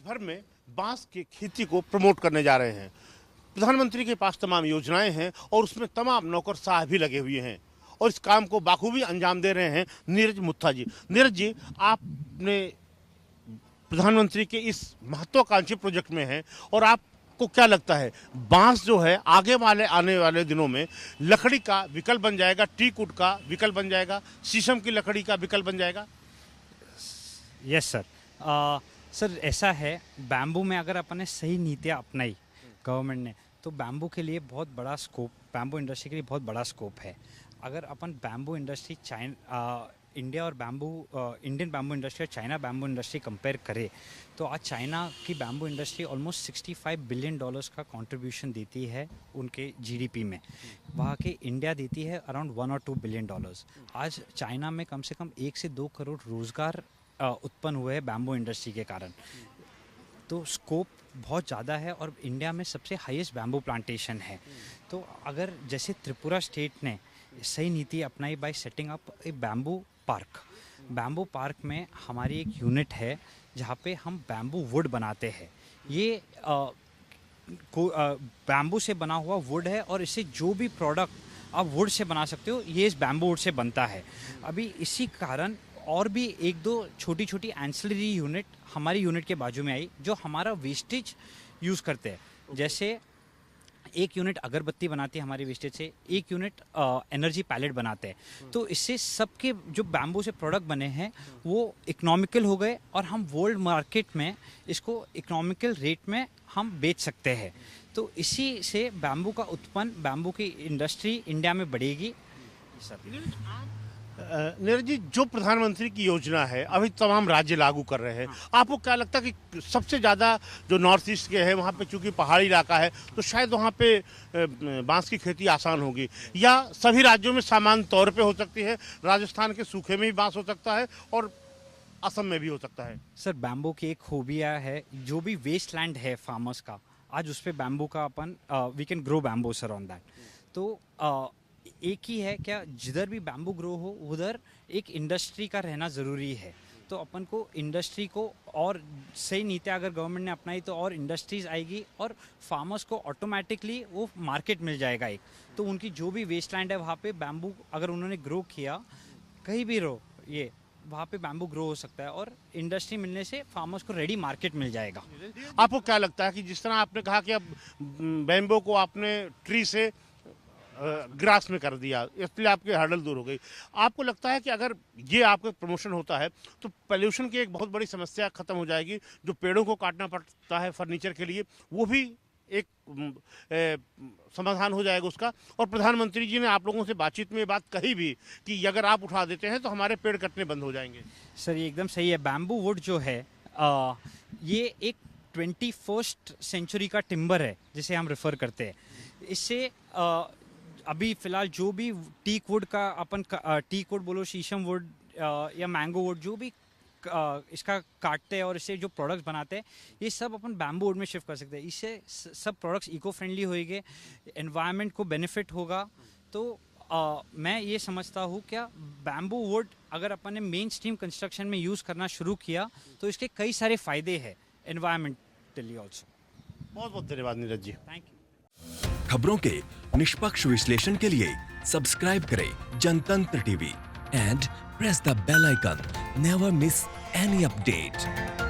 भर में बांस की खेती को प्रमोट करने जा रहे हैं। प्रधानमंत्री के पास तमाम योजनाएं हैं और उसमें तमाम नौकरशाह भी लगे हुए हैं और इस काम को बाखूबी अंजाम दे रहे हैं नीरज मुत्था जी। नीरज जी, आपने प्रधानमंत्री के इस महत्वाकांक्षी प्रोजेक्ट में हैं और आपको क्या लगता है बांस जो है आने वाले दिनों में लकड़ी का विकल्प बन जाएगा, टीक वुड का विकल्प बन जाएगा, शीशम की लकड़ी का विकल्प बन जाएगा? Yes sir. सर ऐसा है, बैम्बू में अगर अपन ने सही नीतियाँ अपनाई गवर्नमेंट ने, तो बैम्बू के लिए बहुत बड़ा स्कोप, बैम्बू इंडस्ट्री के लिए बहुत बड़ा स्कोप है। अगर अपन बैम्बू इंडस्ट्री इंडिया और इंडियन बैम्बू इंडस्ट्री और चाइना बैम्बू इंडस्ट्री कंपेयर करें, तो आज चाइना की बैम्बू इंडस्ट्री ऑलमोस्ट $65 बिलियन का कंट्रीब्यूशन देती है उनके जीडीपी में। वहाँ के इंडिया देती है अराउंड $1 और $2 बिलियन। आज चाइना में कम से कम 1 से 2 करोड़ रोज़गार उत्पन्न हुए हैं बैम्बू इंडस्ट्री के कारण। तो स्कोप बहुत ज़्यादा है और इंडिया में सबसे हाईएस्ट बैम्बू प्लांटेशन है। तो अगर जैसे त्रिपुरा स्टेट ने सही नीति अपनाई बाय सेटिंग अप ए बैम्बू पार्क में हमारी एक यूनिट है जहाँ पे हम बैम्बू वुड बनाते हैं। ये बैम्बू से बना हुआ वुड है और इससे जो भी प्रोडक्ट आप वुड से बना सकते हो ये इस बैम्बू वुड से बनता है। अभी इसी कारण और भी 1-2 छोटी छोटी एंसिलरी यूनिट हमारी यूनिट के बाजू में आई जो हमारा वेस्टेज यूज़ करते हैं। जैसे एक यूनिट अगरबत्ती बनाती है हमारी वेस्टेज से, एक यूनिट एनर्जी पैलेट बनाते हैं। तो इससे सबके जो बैम्बू से प्रोडक्ट बने हैं वो इकोनॉमिकल हो गए और हम वर्ल्ड मार्केट में इसको इकोनॉमिकल रेट में हम बेच सकते हैं। तो इसी से बैम्बू का उत्पन्न, बैम्बू की इंडस्ट्री इंडिया में बढ़ेगी। नीरज जी, जो प्रधानमंत्री की योजना है अभी तमाम राज्य लागू कर रहे हैं, आपको क्या लगता है कि सबसे ज़्यादा जो नॉर्थ ईस्ट के हैं वहाँ पे चूंकि पहाड़ी इलाका है तो शायद वहाँ पे बांस की खेती आसान होगी, या सभी राज्यों में सामान्य तौर पे हो सकती है? राजस्थान के सूखे में भी बांस हो सकता है और असम में भी हो सकता है। सर बैम्बू की एक खूबियाँ है, जो भी वेस्ट लैंड है फार्मर्स का, आज उस पर बैम्बू का अपन we can grow bamboo sir on that. तो एक ही है क्या, जिधर भी बैम्बू ग्रो हो उधर एक इंडस्ट्री का रहना ज़रूरी है। तो अपन को इंडस्ट्री को और सही नीतियाँ अगर गवर्नमेंट ने अपनाई तो और इंडस्ट्रीज आएगी और फार्मर्स को ऑटोमेटिकली वो मार्केट मिल जाएगा एक। तो उनकी जो भी वेस्ट लैंड है वहाँ पे बैम्बू अगर उन्होंने ग्रो किया, कहीं भी रो ये वहाँ पे बैम्बू ग्रो हो सकता है और इंडस्ट्री मिलने से फार्मर्स को रेडी मार्केट मिल जाएगा। आपको क्या लगता है कि जिस तरह आपने कहा कि अब बैम्बू को आपने ट्री से ग्रास में कर दिया, इसलिए आपकी हर्डल दूर हो गई, आपको लगता है कि अगर ये आपका प्रमोशन होता है तो पोल्यूशन की एक बहुत बड़ी समस्या खत्म हो जाएगी? जो पेड़ों को काटना पड़ता है फर्नीचर के लिए वो भी एक समाधान हो जाएगा उसका। और प्रधानमंत्री जी ने आप लोगों से बातचीत में ये बात कही भी कि अगर आप उठा देते हैं तो हमारे पेड़ कटने बंद हो जाएंगे। सर ये एकदम सही है। बैम्बू वुड जो है ये एक 21st सेंचुरी का टिम्बर है जिसे हम रेफर करते हैं। इससे अभी फ़िलहाल जो भी टीक वुड का अपन टीक वुड बोलो, शीशम वुड या मैंगो वुड, जो भी इसका काटते हैं और इससे जो प्रोडक्ट्स बनाते हैं ये सब अपन बैम्बू वुड में शिफ्ट कर सकते हैं। इससे सब प्रोडक्ट्स इको फ्रेंडली होएंगे, एनवायरनमेंट को बेनिफिट होगा। तो मैं ये समझता हूँ क्या बैम्बू वुड अगर अपन ने मेन स्ट्रीम कंस्ट्रक्शन में यूज़ करना शुरू किया तो इसके कई सारे फ़ायदे हैं एनवायरमेंटली ऑल्सो। बहुत बहुत धन्यवाद नीरज जी। Thank you. खबरों के निष्पक्ष विश्लेषण के लिए सब्सक्राइब करें Jantantra TV and press the bell icon. Never miss any update.